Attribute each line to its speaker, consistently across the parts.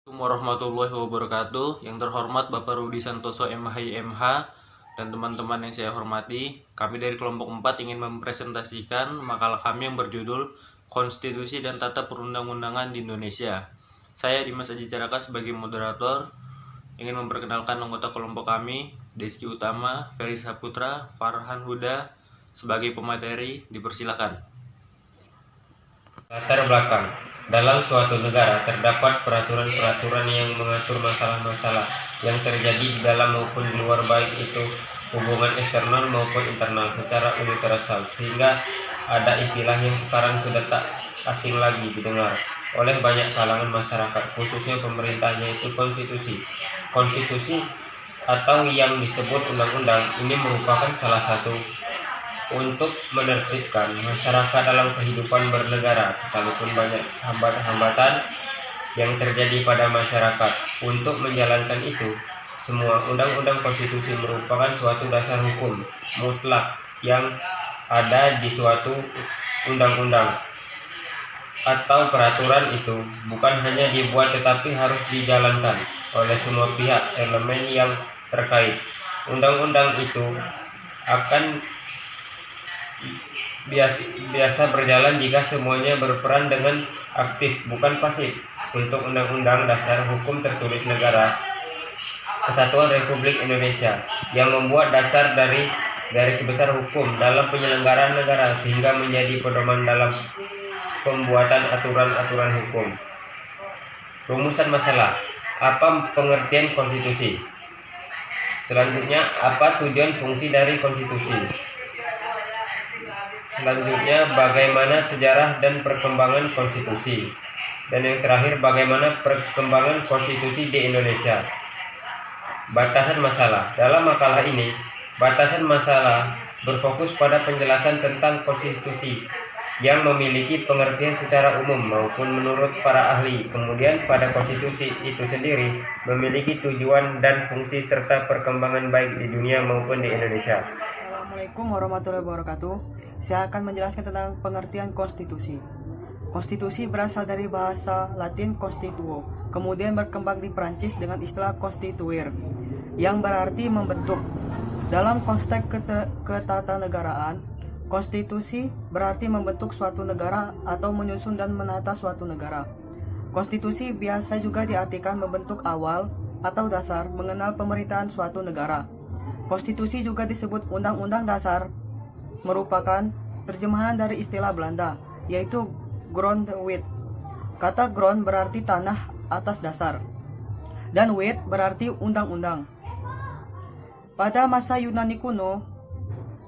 Speaker 1: Assalamualaikum warahmatullahi wabarakatuh. Yang terhormat Bapak Rudi Santoso MH dan teman-teman yang saya hormati, kami dari kelompok 4 ingin mempresentasikan makalah kami yang berjudul Konstitusi dan Tata Perundang-undangan di Indonesia. Saya Dimas Aji Caraka sebagai moderator ingin memperkenalkan anggota kelompok kami, Deski Utama, Ferry Saputra, Farhan Huda sebagai pemateri. Dipersilakan.
Speaker 2: Latar belakang. Dalam suatu negara terdapat peraturan-peraturan yang mengatur masalah-masalah yang terjadi di dalam maupun di luar, baik itu hubungan eksternal maupun internal secara universal, sehingga ada istilah yang sekarang sudah tak asing lagi didengar oleh banyak kalangan masyarakat, khususnya pemerintah, yaitu konstitusi. Konstitusi atau yang disebut undang-undang ini merupakan salah satu untuk menertibkan masyarakat dalam kehidupan bernegara, sekalipun banyak hambatan yang terjadi pada masyarakat. Untuk menjalankan itu, semua undang-undang konstitusi merupakan suatu dasar hukum mutlak yang ada di suatu undang-undang atau peraturan. Itu bukan hanya dibuat tetapi harus dijalankan oleh semua pihak elemen yang terkait. Undang-undang itu akan biasa berjalan jika semuanya berperan dengan aktif, bukan pasif. Untuk Undang-Undang Dasar Hukum Tertulis Negara Kesatuan Republik Indonesia yang membuat dasar dari garis besar hukum dalam penyelenggaraan negara, sehingga menjadi pedoman dalam pembuatan aturan-aturan hukum. Rumusan masalah. Apa pengertian konstitusi? Selanjutnya, apa tujuan fungsi dari konstitusi? Selanjutnya, bagaimana sejarah dan perkembangan konstitusi? Dan yang terakhir, bagaimana perkembangan konstitusi di Indonesia? Batasan masalah. Dalam makalah ini, batasan masalah berfokus pada penjelasan tentang konstitusi yang memiliki pengertian secara umum maupun menurut para ahli. Kemudian pada konstitusi itu sendiri memiliki tujuan dan fungsi serta perkembangan baik di dunia maupun di Indonesia.
Speaker 3: Assalamualaikum warahmatullahi wabarakatuh. Saya akan menjelaskan tentang pengertian konstitusi. Konstitusi berasal dari bahasa Latin constituo, kemudian berkembang di Prancis dengan istilah constituir, yang berarti membentuk. Dalam konteks ketatanegaraan, konstitusi berarti membentuk suatu negara atau menyusun dan menata suatu negara. Konstitusi biasa juga diartikan membentuk awal atau dasar mengenal pemerintahan suatu negara. Konstitusi juga disebut Undang-Undang Dasar, merupakan terjemahan dari istilah Belanda, yaitu grondwet. Kata grond berarti tanah atas dasar, dan wet berarti undang-undang. Pada masa Yunani kuno,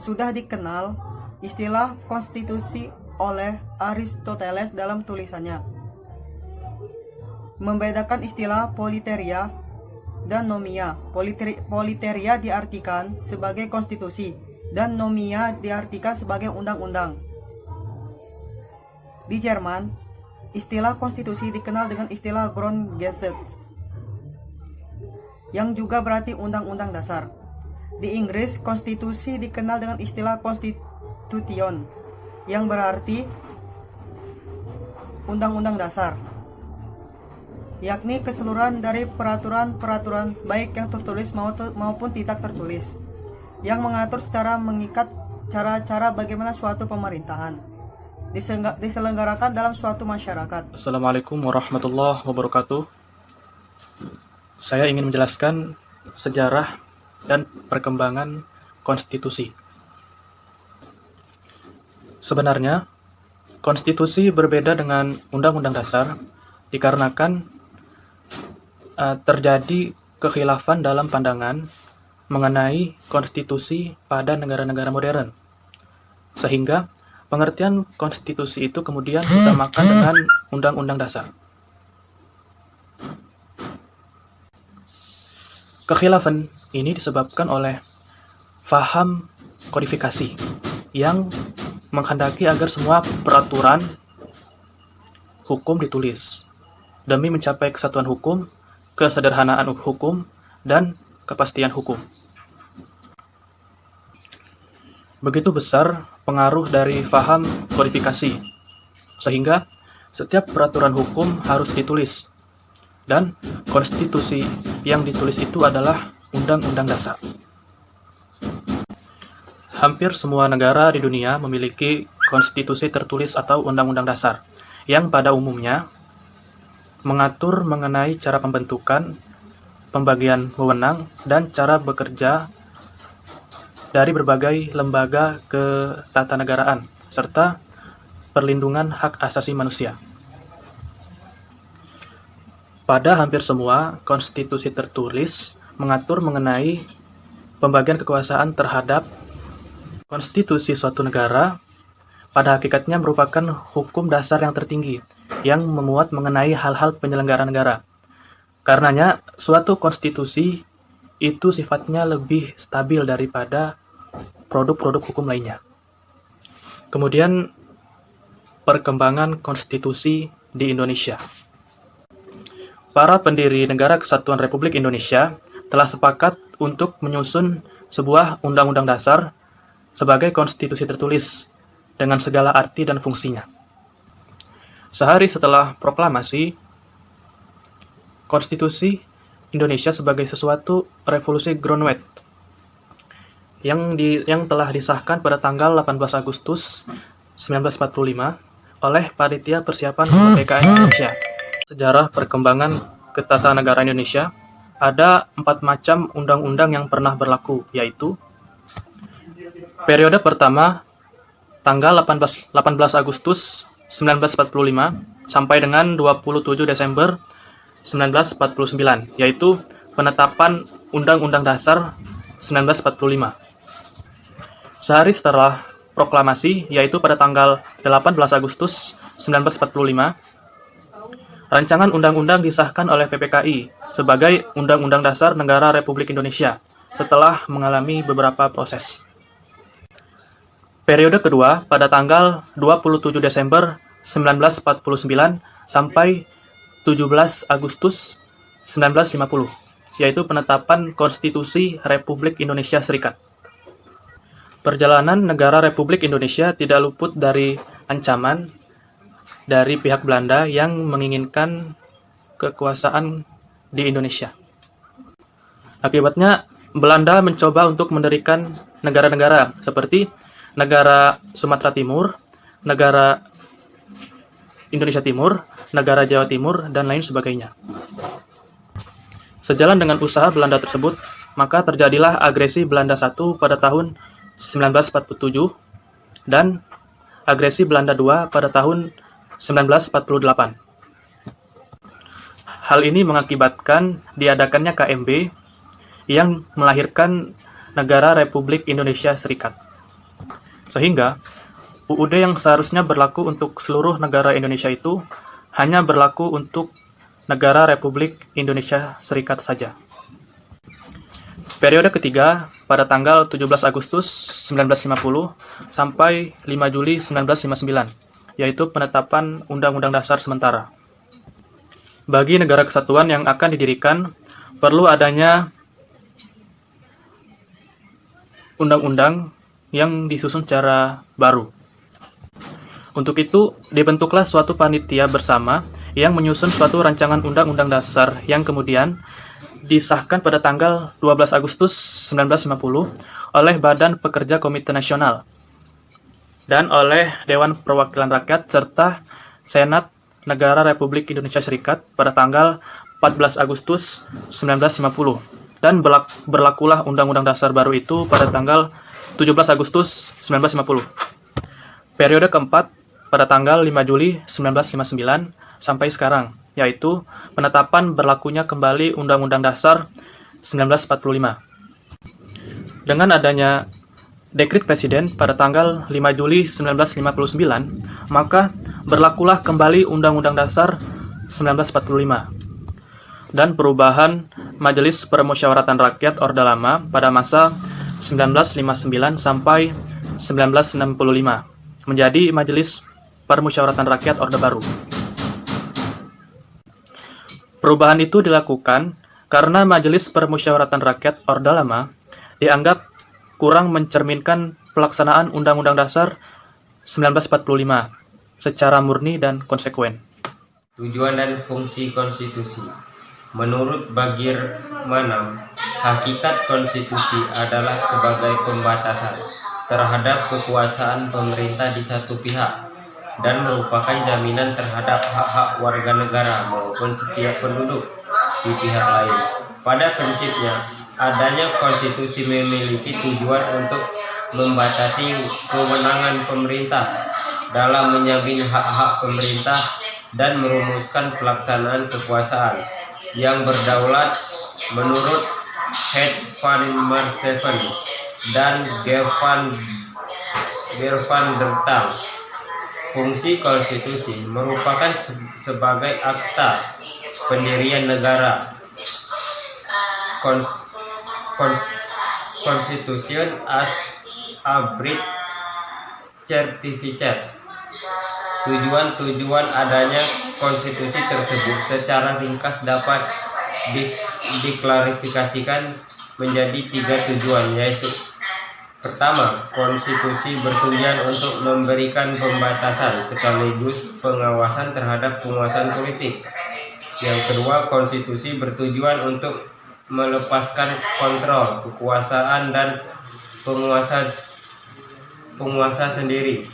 Speaker 3: sudah dikenal istilah konstitusi oleh Aristoteles dalam tulisannya, membedakan istilah politeia dan nomia. Politeia diartikan sebagai konstitusi dan nomia diartikan sebagai undang-undang. Di Jerman, istilah konstitusi dikenal dengan istilah Grundgesetz, yang juga berarti undang-undang dasar. Di Inggris, konstitusi dikenal dengan istilah Constitution, yang berarti undang-undang dasar, yakni keseluruhan dari peraturan-peraturan baik yang tertulis maupun tidak tertulis, yang mengatur secara mengikat cara-cara bagaimana suatu pemerintahan diselenggarakan dalam suatu masyarakat.
Speaker 4: Assalamualaikum warahmatullahi wabarakatuh. Saya ingin menjelaskan sejarah dan perkembangan konstitusi. Sebenarnya, konstitusi berbeda dengan undang-undang dasar dikarenakan terjadi kekhilafan dalam pandangan mengenai konstitusi pada negara-negara modern, sehingga pengertian konstitusi itu kemudian disamakan dengan undang-undang dasar. Kekhilafan ini disebabkan oleh faham kodifikasi yang menghendaki agar semua peraturan hukum ditulis demi mencapai kesatuan hukum, kesederhanaan hukum, dan kepastian hukum. Begitu besar pengaruh dari faham kodifikasi, sehingga setiap peraturan hukum harus ditulis Dan konstitusi yang ditulis itu adalah Undang-Undang Dasar. Hampir semua negara di dunia memiliki konstitusi tertulis atau undang-undang dasar, yang pada umumnya mengatur mengenai cara pembentukan, pembagian wewenang, dan cara bekerja dari berbagai lembaga ketatanegaraan, serta perlindungan hak asasi manusia. Pada hampir semua konstitusi tertulis mengatur mengenai pembagian kekuasaan terhadap konstitusi suatu negara. Pada hakikatnya merupakan hukum dasar yang tertinggi yang memuat mengenai hal-hal penyelenggaraan negara. Karenanya, suatu konstitusi itu sifatnya lebih stabil daripada produk-produk hukum lainnya. Kemudian, perkembangan konstitusi di Indonesia. Para pendiri Negara Kesatuan Republik Indonesia telah sepakat untuk menyusun sebuah undang-undang dasar sebagai konstitusi tertulis dengan segala arti dan fungsinya. Sehari setelah proklamasi, konstitusi Indonesia sebagai sesuatu revolusi groundwork yang telah disahkan pada tanggal 18 Agustus 1945 oleh Panitia Persiapan Kemerdekaan Indonesia. Sejarah perkembangan ketatanegaraan Indonesia, ada 4 macam undang-undang yang pernah berlaku, yaitu periode pertama tanggal 18 Agustus 1945 sampai dengan 27 Desember 1949, yaitu penetapan Undang-Undang Dasar 1945. Sehari setelah proklamasi, yaitu pada tanggal 18 Agustus 1945, rancangan undang-undang disahkan oleh PPKI sebagai Undang-Undang Dasar Negara Republik Indonesia setelah mengalami beberapa proses. Periode kedua pada tanggal 27 Desember 1949 sampai 17 Agustus 1950, yaitu penetapan Konstitusi Republik Indonesia Serikat. Perjalanan negara Republik Indonesia tidak luput dari ancaman dari pihak Belanda yang menginginkan kekuasaan di Indonesia. Akibatnya, Belanda mencoba untuk mendirikan negara-negara seperti negara Sumatera Timur, negara Indonesia Timur, negara Jawa Timur, dan lain sebagainya. Sejalan dengan usaha Belanda tersebut, maka terjadilah agresi Belanda I pada tahun 1947 dan agresi Belanda II pada tahun 1948. Hal ini mengakibatkan diadakannya KMB yang melahirkan Negara Republik Indonesia Serikat. Sehingga UUD yang seharusnya berlaku untuk seluruh negara Indonesia itu hanya berlaku untuk Negara Republik Indonesia Serikat saja. Periode ketiga pada tanggal 17 Agustus 1950 sampai 5 Juli 1959, yaitu penetapan Undang-Undang Dasar sementara. Bagi negara kesatuan yang akan didirikan, perlu adanya undang-undang yang disusun secara baru. Untuk itu, dibentuklah suatu panitia bersama yang menyusun suatu rancangan undang-undang dasar yang kemudian disahkan pada tanggal 12 Agustus 1950 oleh Badan Pekerja Komite Nasional dan oleh Dewan Perwakilan Rakyat serta Senat Negara Republik Indonesia Serikat pada tanggal 14 Agustus 1950 dan berlakulah Undang-Undang Dasar baru itu pada tanggal 17 Agustus 1950. Periode keempat pada tanggal 5 Juli 1959 sampai sekarang, yaitu penetapan berlakunya kembali Undang-Undang Dasar 1945. Dengan adanya Dekret Presiden pada tanggal 5 Juli 1959, maka berlakulah kembali Undang-Undang Dasar 1945 dan perubahan Majelis Permusyawaratan Rakyat Orde Lama pada masa 1959 sampai 1965 menjadi Majelis Permusyawaratan Rakyat Orde Baru. Perubahan itu dilakukan karena Majelis Permusyawaratan Rakyat Orde Lama dianggap kurang mencerminkan pelaksanaan Undang-Undang Dasar 1945 secara murni dan konsekuen.
Speaker 2: Tujuan dan fungsi konstitusi. Menurut Bagirmanan, hakikat konstitusi adalah sebagai pembatasan terhadap kekuasaan pemerintah di satu pihak dan merupakan jaminan terhadap hak-hak warga negara maupun setiap penduduk di pihak lain. Pada prinsipnya, adanya konstitusi memiliki tujuan untuk membatasi kewenangan pemerintah dalam menjamin hak-hak pemerintah dan merumuskan pelaksanaan kekuasaan yang berdaulat menurut H. van Marseven dan Gervan der Tal. Fungsi konstitusi merupakan sebagai akta pendirian negara. Constitution as a breach certificate. Tujuan adanya konstitusi tersebut secara ringkas dapat diklarifikasikan menjadi 3 tujuan, yaitu: pertama, konstitusi bertujuan untuk memberikan pembatasan sekaligus pengawasan terhadap penguasaan politik. Yang kedua, konstitusi bertujuan untuk melepaskan kontrol kekuasaan dan penguasa sendiri.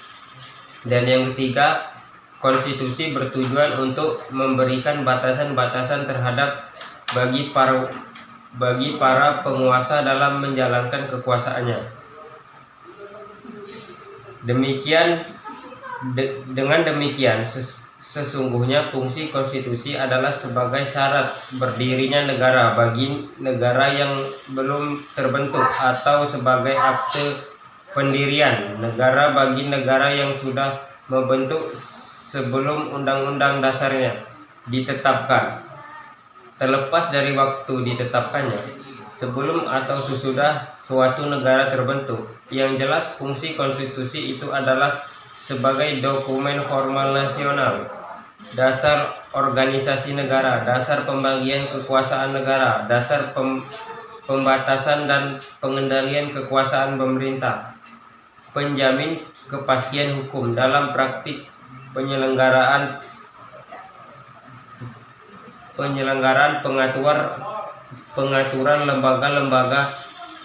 Speaker 2: Dan yang ketiga, konstitusi bertujuan untuk memberikan batasan-batasan terhadap bagi para penguasa dalam menjalankan kekuasaannya. Dengan demikian, sesungguhnya fungsi konstitusi adalah sebagai syarat berdirinya negara bagi negara yang belum terbentuk atau sebagai akte pendirian negara bagi negara yang sudah membentuk sebelum undang-undang dasarnya ditetapkan. Terlepas dari waktu ditetapkannya, sebelum atau sesudah suatu negara terbentuk, yang jelas fungsi konstitusi itu adalah sebagai dokumen formal nasional, dasar organisasi negara, dasar pembagian kekuasaan negara, dasar pembatasan dan pengendalian kekuasaan pemerintah, penjamin kepastian hukum dalam praktik penyelenggaraan pengaturan lembaga-lembaga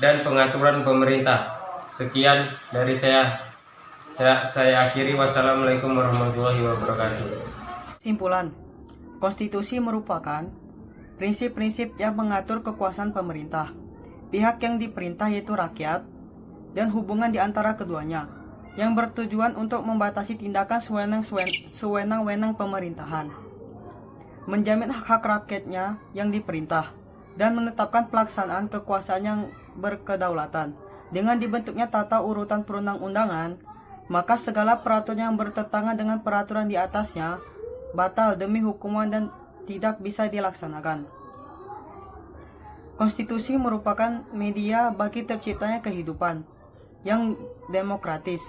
Speaker 2: dan pengaturan pemerintah. Sekian dari saya akhiri. Wassalamualaikum warahmatullahi wabarakatuh.
Speaker 3: Simpulan, konstitusi merupakan prinsip-prinsip yang mengatur kekuasaan pemerintah, pihak yang diperintah yaitu rakyat, dan hubungan di antara keduanya, yang bertujuan untuk membatasi tindakan sewenang-wenang pemerintahan, menjamin hak-hak rakyatnya yang diperintah, dan menetapkan pelaksanaan kekuasaan yang berkedaulatan. Dengan dibentuknya tata urutan perundang-undangan, maka segala peraturan yang bertentangan dengan peraturan di atasnya batal demi hukuman dan tidak bisa dilaksanakan. Konstitusi merupakan media bagi terciptanya kehidupan yang demokratis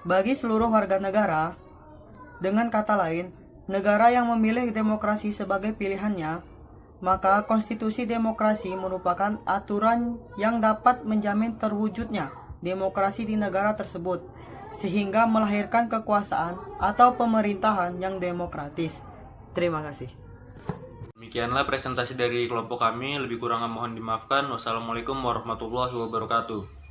Speaker 3: bagi seluruh warga negara. Dengan kata lain, negara yang memilih demokrasi sebagai pilihannya, maka konstitusi demokrasi merupakan aturan yang dapat menjamin terwujudnya demokrasi di negara tersebut, sehingga melahirkan kekuasaan atau pemerintahan yang demokratis. Terima kasih.
Speaker 1: Demikianlah presentasi dari kelompok kami, lebih kurang mohon dimaafkan. Wassalamualaikum warahmatullahi wabarakatuh.